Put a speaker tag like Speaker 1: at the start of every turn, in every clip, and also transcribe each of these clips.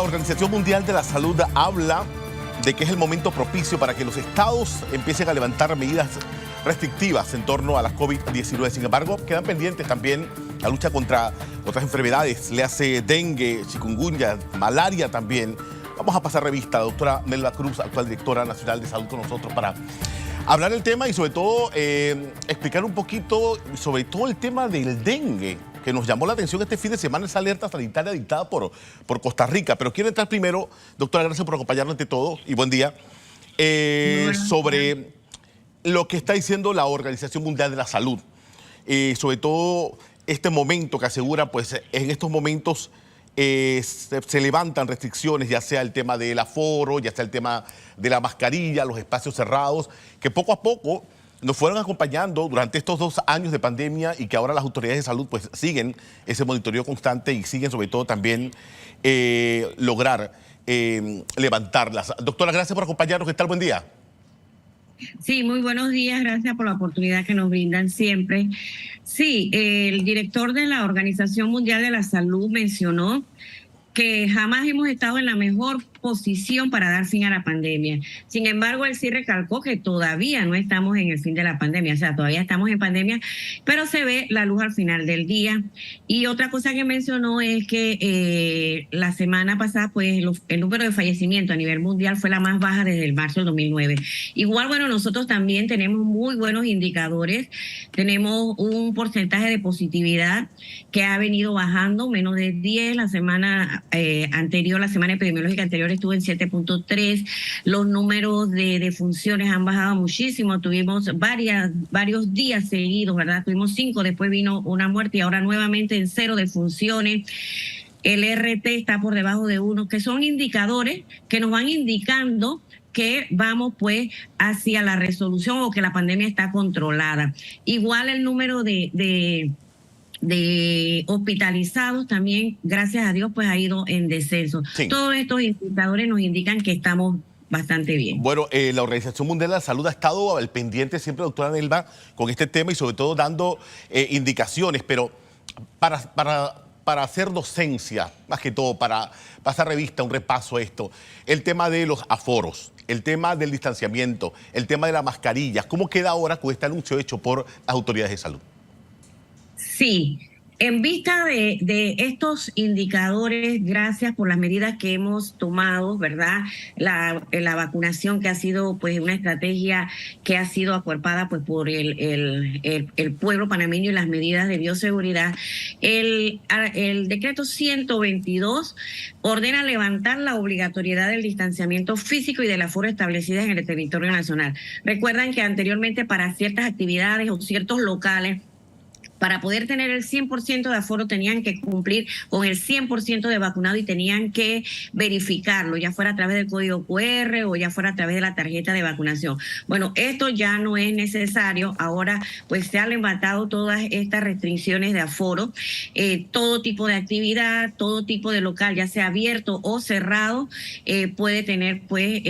Speaker 1: la Organización Mundial de la Salud habla de que es el momento propicio para que los estados empiecen a levantar medidas restrictivas en torno a la COVID-19. Sin embargo, quedan pendientes también la lucha contra otras enfermedades, le hace dengue, chikungunya, malaria también. Vamos a pasar revista, doctora Melba Cruz, actual directora nacional de salud, con nosotros para hablar del tema y sobre todo explicar un poquito sobre todo el tema del dengue, que nos llamó la atención este fin de semana, esa alerta sanitaria dictada por Costa Rica. Pero quiero entrar primero, doctora, gracias por acompañarnos ante todo y buen día, sobre lo que está diciendo la Organización Mundial de la Salud. Sobre todo este momento que asegura, pues en estos momentos se levantan restricciones, ya sea el tema del aforo, ya sea el tema de la mascarilla, los espacios cerrados, que poco a poco nos fueron acompañando durante estos 2 años de pandemia y que ahora las autoridades de salud pues siguen ese monitoreo constante y siguen sobre todo también lograr levantarlas. Doctora, gracias por acompañarnos. ¿Qué tal? Buen día.
Speaker 2: Sí, muy buenos días. Gracias por la oportunidad que nos brindan siempre. Sí, el director de la Organización Mundial de la Salud mencionó que jamás hemos estado en la mejor posición para dar fin a la pandemia. Sin embargo, él sí recalcó que todavía no estamos en el fin de la pandemia, o sea, todavía estamos en pandemia, pero se ve la luz al final del día. Y otra cosa que mencionó es que la semana pasada, pues, el número de fallecimientos a nivel mundial fue la más baja desde el marzo del 2009. Igual, bueno, nosotros también tenemos muy buenos indicadores, tenemos un porcentaje de positividad que ha venido bajando, menos de 10 la semana anterior, la semana epidemiológica anterior estuvo en 7.3, los números de defunciones han bajado muchísimo, tuvimos varios días seguidos, ¿verdad? Tuvimos 5, después vino una muerte y ahora nuevamente en 0 defunciones. El RT está por debajo de 1, que son indicadores que nos van indicando que vamos pues hacia la resolución o que la pandemia está controlada. Igual el número de hospitalizados también, gracias a Dios, pues ha ido en descenso. Sí. Todos estos indicadores nos indican que estamos bastante bien.
Speaker 1: Bueno, la Organización Mundial de la Salud ha estado al pendiente siempre, doctora Nelva, con este tema y sobre todo dando indicaciones, pero para hacer docencia, más que todo, para pasar revista, un repaso a esto, el tema de los aforos, el tema del distanciamiento, el tema de las mascarillas, ¿cómo queda ahora con este anuncio hecho por las autoridades de salud?
Speaker 2: Sí, en vista de estos indicadores, gracias por las medidas que hemos tomado, ¿verdad? La vacunación que ha sido pues una estrategia que ha sido acuerpada pues por el pueblo panameño y las medidas de bioseguridad. El decreto 122 ordena levantar la obligatoriedad del distanciamiento físico y del aforo establecidas en el territorio nacional. Recuerdan que anteriormente para ciertas actividades o ciertos locales, para poder tener el 100% de aforo tenían que cumplir con el 100% de vacunado y tenían que verificarlo, ya fuera a través del código QR o ya fuera a través de la tarjeta de vacunación. Bueno, esto ya no es necesario. Ahora pues se han levantado todas estas restricciones de aforo. Todo tipo de actividad, todo tipo de local, ya sea abierto o cerrado, puede tener pues,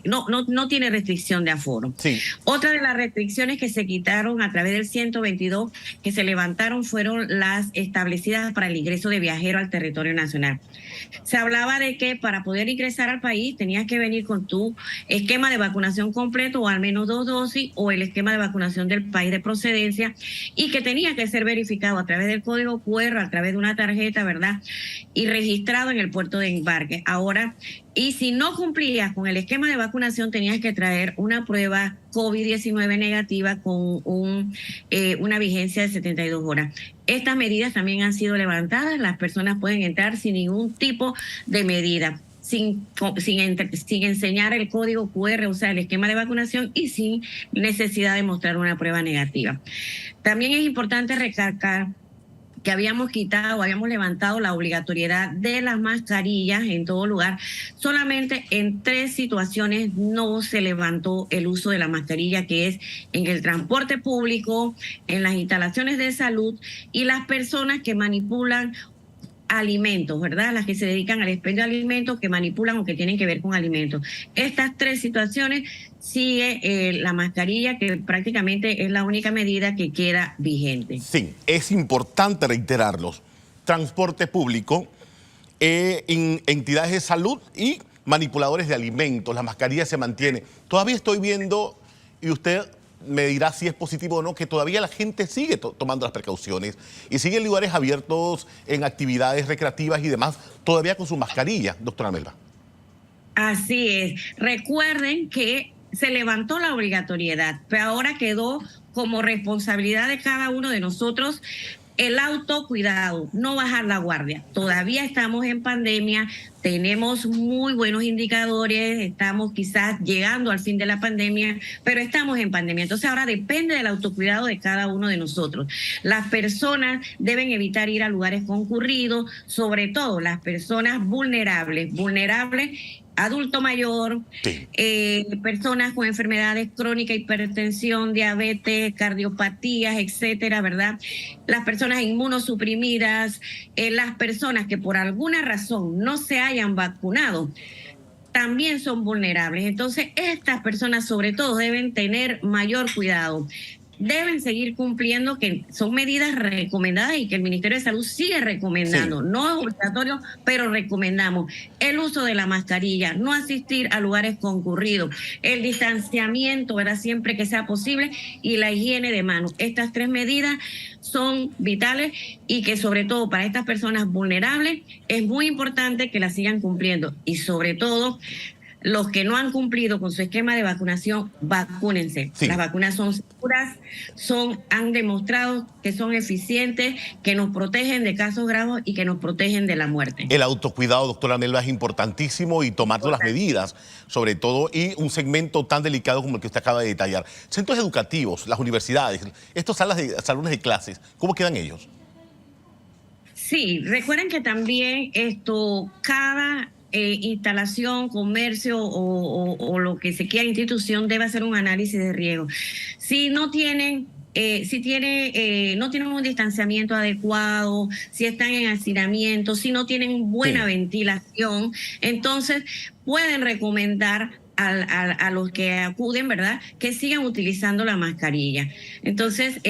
Speaker 2: no tiene restricción de aforo. Sí. Otra de las restricciones que se quitaron a través del 122 que se levantaron fueron las establecidas para el ingreso de viajeros al territorio nacional. Se hablaba de que para poder ingresar al país tenías que venir con tu esquema de vacunación completo o al menos 2 dosis o el esquema de vacunación del país de procedencia y que tenía que ser verificado a través del código QR, a través de una tarjeta, ¿verdad? Y registrado en el puerto de embarque. Ahora, y si no cumplías con el esquema de vacunación, tenías que traer una prueba COVID-19 negativa con una vigencia de 72 horas. Estas medidas también han sido levantadas. Las personas pueden entrar sin ningún tipo de medida, sin enseñar el código QR, o sea, el esquema de vacunación, y sin necesidad de mostrar una prueba negativa. También es importante recalcar que habíamos levantado la obligatoriedad de las mascarillas en todo lugar. Solamente en 3 situaciones no se levantó el uso de la mascarilla, que es en el transporte público, en las instalaciones de salud y las personas que manipulan alimentos, ¿verdad? Las que se dedican al expendio de alimentos, que manipulan o que tienen que ver con alimentos. Estas 3 situaciones sigue la mascarilla, que prácticamente es la única medida que queda vigente.
Speaker 1: Sí, es importante reiterarlos. Transporte público, entidades de salud y manipuladores de alimentos. La mascarilla se mantiene. Todavía estoy viendo, y usted me dirá si es positivo o no, que todavía la gente sigue tomando las precauciones y sigue en lugares abiertos, en actividades recreativas y demás, todavía con su mascarilla, doctora Melba.
Speaker 2: Así es. Recuerden que se levantó la obligatoriedad, pero ahora quedó como responsabilidad de cada uno de nosotros el autocuidado, no bajar la guardia. Todavía estamos en pandemia, tenemos muy buenos indicadores, estamos quizás llegando al fin de la pandemia, pero estamos en pandemia. Entonces ahora depende del autocuidado de cada uno de nosotros. Las personas deben evitar ir a lugares concurridos, sobre todo las personas vulnerables, adulto mayor,
Speaker 1: Sí.
Speaker 2: Personas con enfermedades crónicas, hipertensión, diabetes, cardiopatías, etcétera, ¿verdad? Las personas inmunosuprimidas, las personas que por alguna razón no se hayan vacunado, también son vulnerables. Entonces, estas personas sobre todo deben tener mayor cuidado. Deben seguir cumpliendo, que son medidas recomendadas y que el Ministerio de Salud sigue recomendando.
Speaker 1: Sí.
Speaker 2: No es obligatorio, pero recomendamos el uso de la mascarilla, no asistir a lugares concurridos, el distanciamiento, ¿verdad?, siempre que sea posible, y la higiene de manos. Estas 3 medidas son vitales y que sobre todo para estas personas vulnerables es muy importante que las sigan cumpliendo, y sobre todo los que no han cumplido con su esquema de vacunación, vacúnense.
Speaker 1: Sí.
Speaker 2: Las vacunas son seguras, han demostrado que son eficientes, que nos protegen de casos graves y que nos protegen de la muerte.
Speaker 1: El autocuidado, doctora Melba, es importantísimo, y tomar todas las medidas, sobre todo, y un segmento tan delicado como el que usted acaba de detallar. Centros educativos, las universidades, estos salones de clases, ¿cómo quedan ellos?
Speaker 2: Sí, recuerden que también cada instalación, comercio o lo que se quiera, institución, debe hacer un análisis de riesgo. Si no tienen no tienen un distanciamiento adecuado, si están en hacinamiento, si no tienen buena ventilación, entonces pueden recomendar a los que acuden, ¿verdad?, que sigan utilizando la mascarilla. Entonces,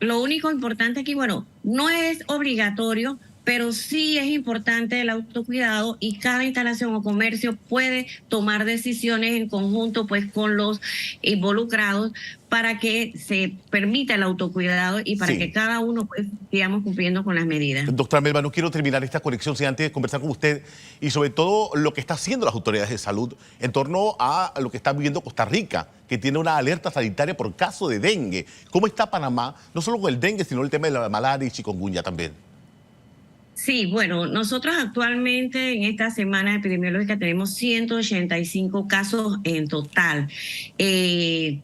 Speaker 2: lo único importante aquí, bueno, no es obligatorio, pero sí es importante el autocuidado, y cada instalación o comercio puede tomar decisiones en conjunto pues con los involucrados para que se permita el autocuidado y para que cada uno pues sigamos cumpliendo con las medidas.
Speaker 1: Doctora Melba, no quiero terminar esta conexión sin antes de conversar con usted y sobre todo lo que está haciendo las autoridades de salud en torno a lo que está viviendo Costa Rica, que tiene una alerta sanitaria por caso de dengue. ¿Cómo está Panamá? No solo con el dengue, sino el tema de la malaria y chikungunya también.
Speaker 2: Sí, bueno, nosotros actualmente en esta semana epidemiológica tenemos 185 casos en total. De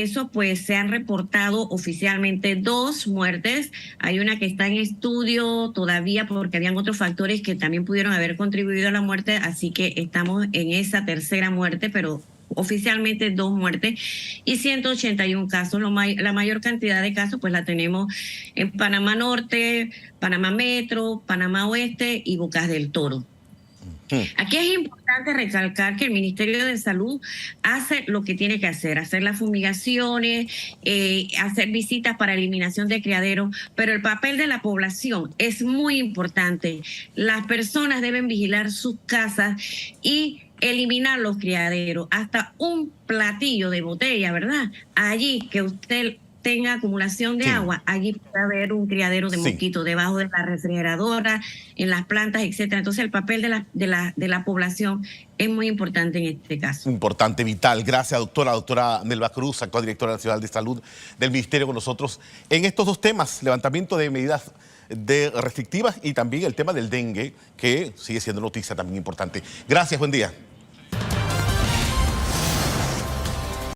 Speaker 2: eso, pues se han reportado oficialmente 2 muertes. Hay una que está en estudio todavía porque habían otros factores que también pudieron haber contribuido a la muerte, así que estamos en esa tercera muerte, pero oficialmente 2 muertes y 181 casos. La mayor cantidad de casos pues la tenemos en Panamá Norte, Panamá Metro, Panamá Oeste y Bocas del Toro. Aquí es importante recalcar que el Ministerio de Salud hace lo que tiene que hacer las fumigaciones, hacer visitas para eliminación de criaderos, pero el papel de la población es muy importante. Las personas deben vigilar sus casas y eliminar los criaderos, hasta un platillo de botella, ¿verdad? Allí que usted tenga acumulación de agua, allí puede haber un criadero de mosquitos debajo de la refrigeradora, en las plantas, etcétera. Entonces el papel de la población es muy importante en este caso.
Speaker 1: Importante, vital. Gracias, doctora Melba Cruz, actual directora nacional de salud del Ministerio, con nosotros en estos 2 temas: levantamiento de medidas restrictivas y también el tema del dengue, que sigue siendo noticia también importante. Gracias, buen día.